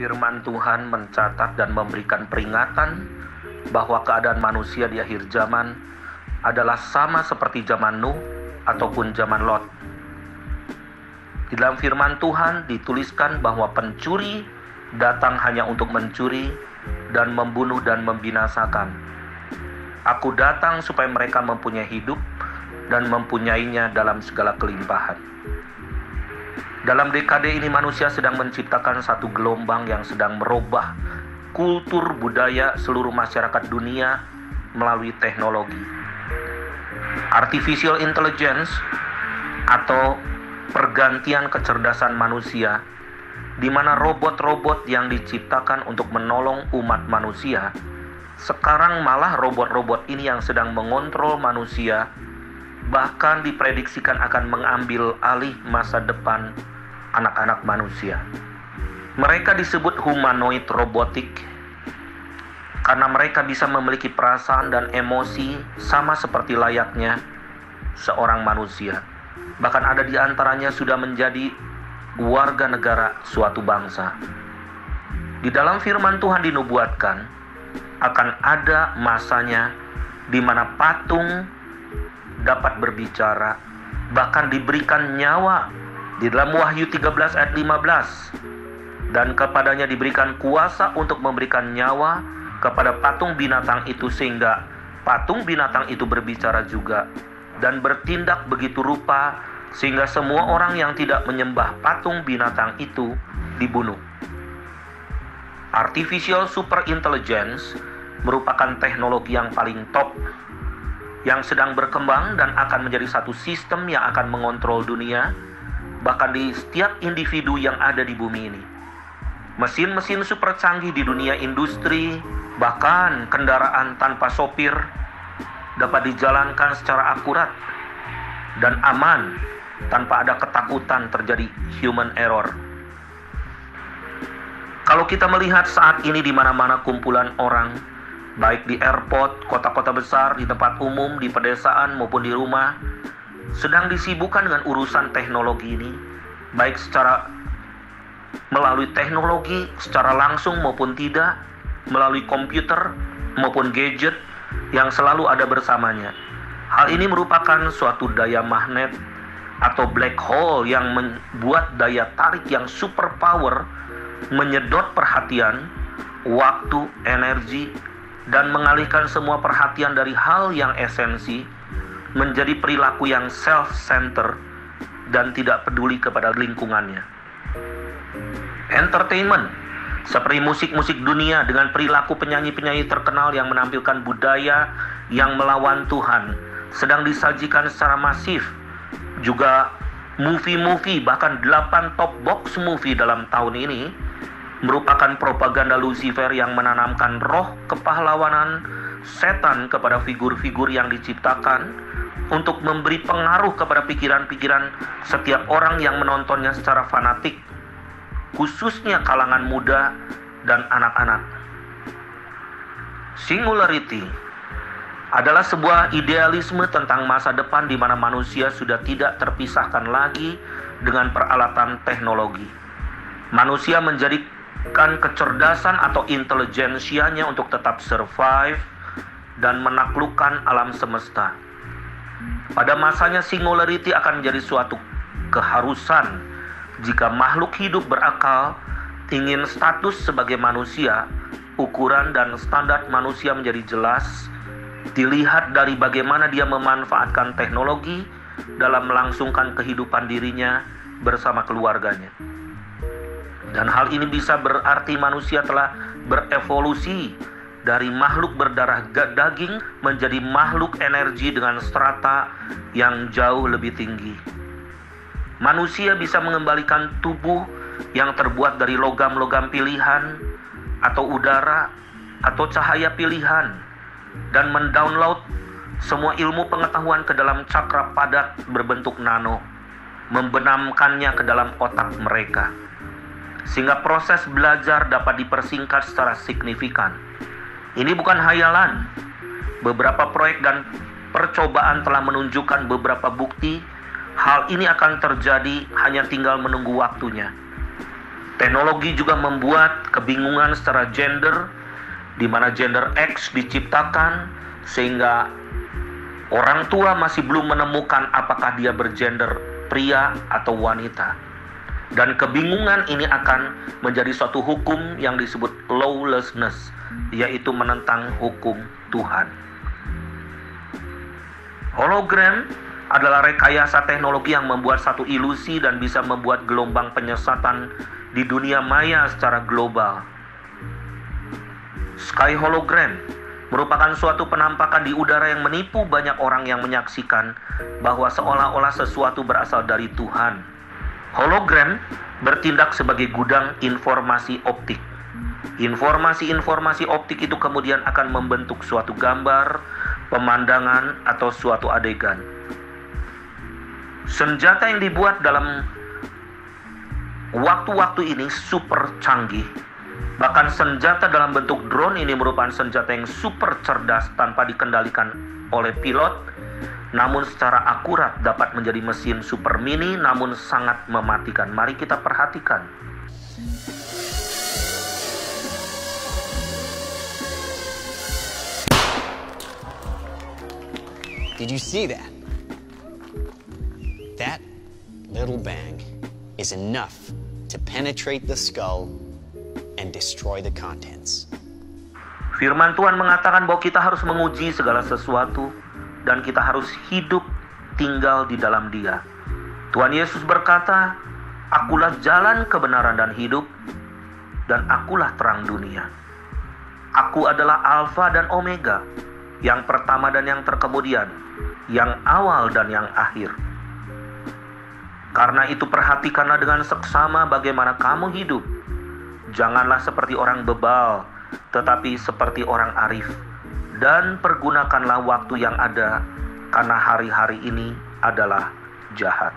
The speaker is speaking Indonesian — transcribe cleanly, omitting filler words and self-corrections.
Firman Tuhan mencatat dan memberikan peringatan bahwa keadaan manusia di akhir zaman adalah sama seperti zaman Nuh ataupun zaman Lot. Di dalam firman Tuhan dituliskan bahwa pencuri datang hanya untuk mencuri dan membunuh dan membinasakan. Aku datang supaya mereka mempunyai hidup dan mempunyainya dalam segala kelimpahan. Dalam dekade ini manusia sedang menciptakan satu gelombang yang sedang merubah kultur budaya seluruh masyarakat dunia melalui teknologi. Artificial intelligence atau pergantian kecerdasan manusia, di mana robot-robot yang diciptakan untuk menolong umat manusia, sekarang malah robot-robot ini yang sedang mengontrol manusia, bahkan diprediksikan akan mengambil alih masa depan anak-anak manusia. Mereka disebut humanoid robotik karena mereka bisa memiliki perasaan dan emosi sama seperti layaknya seorang manusia. Bahkan ada di antaranya sudah menjadi warga negara suatu bangsa. Di dalam firman Tuhan dinubuatkan akan ada masanya di mana patung dapat berbicara, bahkan diberikan nyawa. Di dalam Wahyu 13 ayat 15, dan kepadanya diberikan kuasa untuk memberikan nyawa kepada patung binatang itu, sehingga patung binatang itu berbicara juga dan bertindak begitu rupa sehingga semua orang yang tidak menyembah patung binatang itu dibunuh. Artificial super intelligence merupakan teknologi yang paling top yang sedang berkembang dan akan menjadi satu sistem yang akan mengontrol dunia, bahkan di setiap individu yang ada di bumi ini. Mesin-mesin super canggih di dunia industri, bahkan kendaraan tanpa sopir, dapat dijalankan secara akurat dan aman tanpa ada ketakutan terjadi human error. Kalau kita melihat saat ini di mana-mana kumpulan orang, baik di airport, kota-kota besar, di tempat umum, di pedesaan maupun di rumah, sedang disibukkan dengan urusan teknologi ini, baik secara melalui teknologi secara langsung maupun tidak, melalui komputer maupun gadget yang selalu ada bersamanya. Hal ini merupakan suatu daya magnet atau black hole yang membuat daya tarik yang super power menyedot perhatian, waktu, energi, dan mengalihkan semua perhatian dari hal yang esensi menjadi perilaku yang self-centered dan tidak peduli kepada lingkungannya. Entertainment seperti musik-musik dunia dengan perilaku penyanyi-penyanyi terkenal yang menampilkan budaya yang melawan Tuhan sedang disajikan secara masif. Juga movie-movie, bahkan 8 top box movie dalam tahun ini merupakan propaganda Lucifer yang menanamkan roh kepahlawanan setan kepada figur-figur yang diciptakan untuk memberi pengaruh kepada pikiran-pikiran setiap orang yang menontonnya secara fanatik, khususnya kalangan muda dan anak-anak. Singularity adalah sebuah idealisme tentang masa depan di mana manusia sudah tidak terpisahkan lagi dengan peralatan teknologi. Manusia menjadikan kecerdasan atau intelijensianya untuk tetap survive dan menaklukkan alam semesta. Pada masanya singularity akan menjadi suatu keharusan jika makhluk hidup berakal ingin status sebagai manusia. Ukuran dan standar manusia menjadi jelas dilihat dari bagaimana dia memanfaatkan teknologi dalam melangsungkan kehidupan dirinya bersama keluarganya. Dan hal ini bisa berarti manusia telah berevolusi dari makhluk berdarah daging menjadi makhluk energi dengan strata yang jauh lebih tinggi. Manusia bisa mengembalikan tubuh yang terbuat dari logam-logam pilihan atau udara atau cahaya pilihan dan mendownload semua ilmu pengetahuan ke dalam cakra padat berbentuk nano, membenamkannya ke dalam otak mereka, sehingga proses belajar dapat dipersingkat secara signifikan. Ini bukan hayalan. Beberapa proyek dan percobaan telah menunjukkan beberapa bukti hal ini akan terjadi, hanya tinggal menunggu waktunya. Teknologi juga membuat kebingungan secara gender, di mana gender X diciptakan sehingga orang tua masih belum menemukan apakah dia bergender pria atau wanita. Dan kebingungan ini akan menjadi suatu hukum yang disebut lawlessness, yaitu menentang hukum Tuhan. Hologram adalah rekayasa teknologi yang membuat satu ilusi dan bisa membuat gelombang penyesatan di dunia maya secara global. Sky hologram merupakan suatu penampakan di udara yang menipu banyak orang yang menyaksikan bahwa seolah-olah sesuatu berasal dari Tuhan. Hologram bertindak sebagai gudang informasi optik. Informasi-informasi optik itu kemudian akan membentuk suatu gambar, pemandangan, atau suatu adegan. Senjata yang dibuat dalam waktu-waktu ini super canggih. Bahkan senjata dalam bentuk drone ini merupakan senjata yang super cerdas tanpa dikendalikan oleh pilot, namun secara akurat dapat menjadi mesin super mini namun sangat mematikan. Mari kita perhatikan. Did you see that? That little bang is enough to penetrate the skull and destroy the contents. Firman Tuhan mengatakan bahwa kita harus menguji segala sesuatu dan kita harus hidup tinggal di dalam Dia. Tuhan Yesus berkata, "Akulah jalan, kebenaran dan hidup, dan akulah terang dunia. Aku adalah Alfa dan Omega, yang pertama dan yang terkemudian, yang awal dan yang akhir." Karena itu perhatikanlah dengan seksama bagaimana kamu hidup. Janganlah seperti orang bebal, tetapi seperti orang arif. Dan pergunakanlah waktu yang ada, karena hari-hari ini adalah jahat.